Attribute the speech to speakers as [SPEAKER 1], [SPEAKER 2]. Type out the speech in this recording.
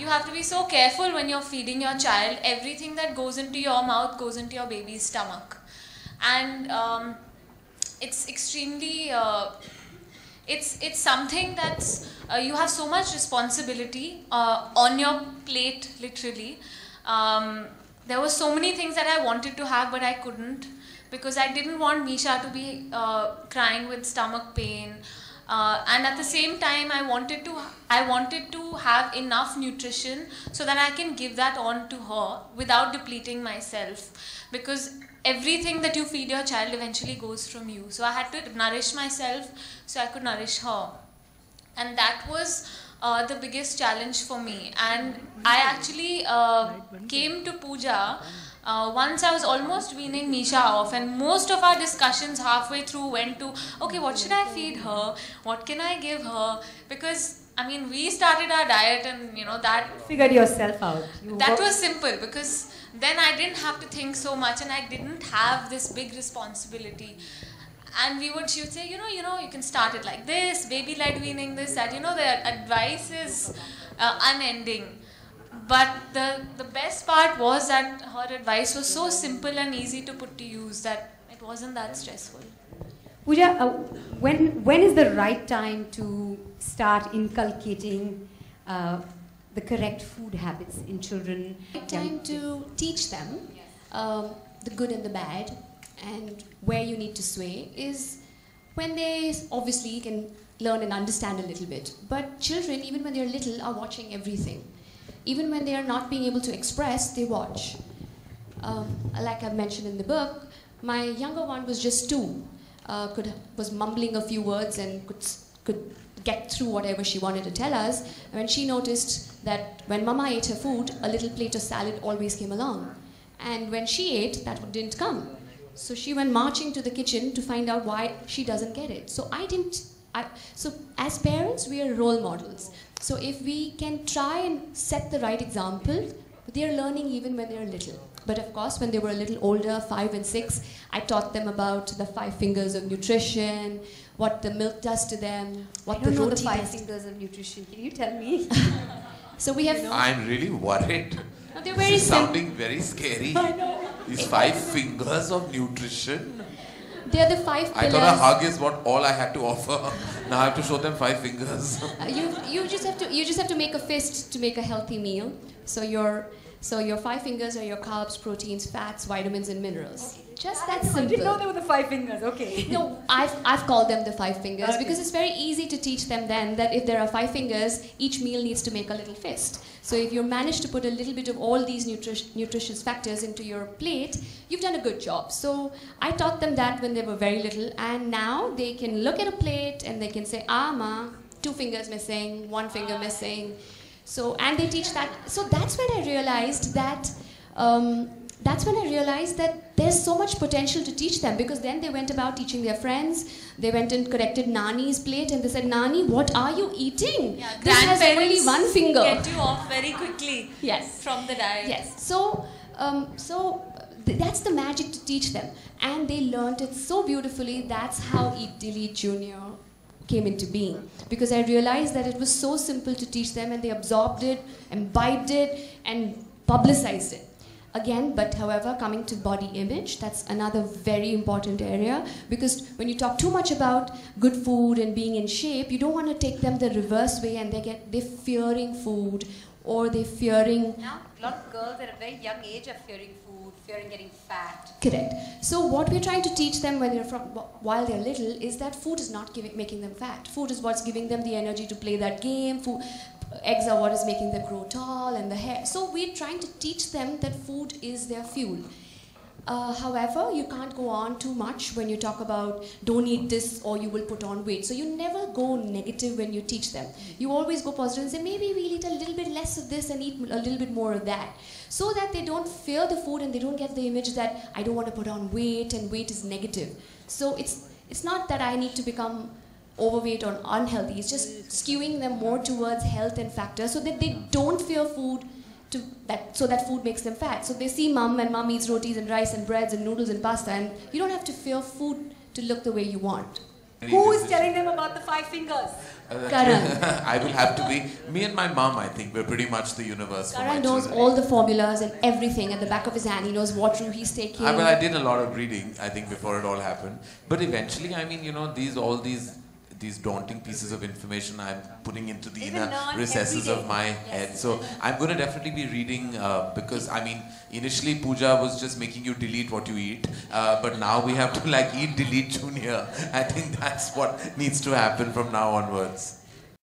[SPEAKER 1] you have to be so careful when you're feeding your child. Everything that goes into your mouth goes into your baby's stomach. And it's extremely, it's something that's, you have so much responsibility on your plate, literally. There were so many things that I wanted to have, but I couldn't, because I didn't want Misha to be crying with stomach pain. And at the same time, I wanted to have enough nutrition so that I can give that on to her without depleting myself, because everything that you feed your child eventually goes from you. So I had to nourish myself so I could nourish her, and that was the biggest challenge for me. And I actually came to Pooja once I was almost weaning Misha off, and most of our discussions halfway through went to, okay, what should I feed her? What can I give her? Because, I mean, we started our diet and, you know, that...
[SPEAKER 2] Figured yourself out.
[SPEAKER 1] That was simple, because then I didn't have to think so much and I didn't have this big responsibility. And she would say, you know, you can start it like this, baby-led weaning, this, that, you know, the advice is unending. But the best part was that her advice was so simple and easy to put to use that it wasn't that stressful.
[SPEAKER 2] Pooja, when is the right time to start inculcating the correct food habits in children?
[SPEAKER 3] Right time to teach them the good and the bad, and where you need to sway is when they obviously can learn and understand a little bit. But children, even when they're little, are watching everything. Even when they are not being able to express, they watch. Like I've mentioned in the book, my younger one was just 2, was mumbling a few words and could get through whatever she wanted to tell us. And when she noticed that when Mama ate her food, a little plate of salad always came along. And when she ate, that didn't come. So she went marching to the kitchen to find out why she doesn't get it. So so as parents, we are role models. So if we can try and set the right example, they are learning even when they are little. But of course, when they were a little older, 5 and 6, I taught them about the 5 fingers of nutrition, what the milk does to them, what the roti does.
[SPEAKER 2] I don't know the 5 fingers of nutrition. Can you tell me?
[SPEAKER 3] So we have...
[SPEAKER 4] I'm really worried.
[SPEAKER 3] No, they're very
[SPEAKER 4] sounding very scary.
[SPEAKER 3] I know.
[SPEAKER 4] These 5 fingers of nutrition.
[SPEAKER 3] They are the 5 pillars.
[SPEAKER 4] I thought a hug is all I had to offer. Now I have to show them 5 fingers.
[SPEAKER 3] You just have to make a fist to make a healthy meal. So your 5 fingers are your carbs, proteins, fats, vitamins, and minerals. Just that simple.
[SPEAKER 2] I didn't know they were the 5 fingers. Okay.
[SPEAKER 3] No, I've called them the 5 fingers because it's very easy to teach them then that if there are 5 fingers, each meal needs to make a little fist. So if you manage to put a little bit of all these nutritious factors into your plate, you've done a good job. So I taught them that when they were very little, and now they can look at a plate and they can say, ah, ma, 2 fingers missing, 1 finger missing. So, and they teach that. So that's when I realized that there's so much potential to teach them, because then they went about teaching their friends. They went and corrected Nani's plate and they said, Nani, what are you eating?
[SPEAKER 1] Yeah,
[SPEAKER 3] this has only 1 finger.
[SPEAKER 1] Get you off very quickly.
[SPEAKER 3] Yes.
[SPEAKER 1] From the diet.
[SPEAKER 3] Yes. So, that's the magic to teach them. And they learned it so beautifully. That's how Eat Delete Junior came into being, because I realized that it was so simple to teach them, and they absorbed it, imbibed it, and publicized it. Again, but however, coming to body image, that's another very important area, because when you talk too much about good food and being in shape, you don't want to take them the reverse way, and they're fearing food, or they're fearing...
[SPEAKER 2] Now, a lot of girls at a very young age are fearing food, fearing getting fat.
[SPEAKER 3] Correct. So what we're trying to teach them while they're little is that food is not making them fat. Food is what's giving them the energy to play that game. Eggs are what is making them grow tall, and the hair. So we're trying to teach them that food is their fuel. However, you can't go on too much when you talk about don't eat this or you will put on weight. So you never go negative when you teach them. You always go positive and say, maybe we'll eat a little bit less of this and eat a little bit more of that. So that they don't fear the food and they don't get the image that I don't want to put on weight and weight is negative. So it's not that I need to become overweight or unhealthy. It's just skewing them more towards health and factors so that they don't fear food, so that food makes them fat. So they see mom, and mom eats rotis and rice and breads and noodles and pasta, and you don't have to fear food to look the way you want.
[SPEAKER 2] Who is telling them about the 5 fingers?
[SPEAKER 3] Karan.
[SPEAKER 4] I will have to be. Me and my mom, I think, we're pretty much the universe for my
[SPEAKER 3] Karan knows
[SPEAKER 4] children.
[SPEAKER 3] all the formulas and everything at the back of his hand. He knows what route he's taking.
[SPEAKER 4] Well, I did a lot of reading, I think, before it all happened. But eventually, I mean, you know, these daunting pieces of information I'm putting into the inner recesses of my head. So I'm going to definitely be reading because, I mean, initially Pooja was just making you delete what you eat. But now we have to like eat, delete, junior. I think that's what needs to happen from now onwards.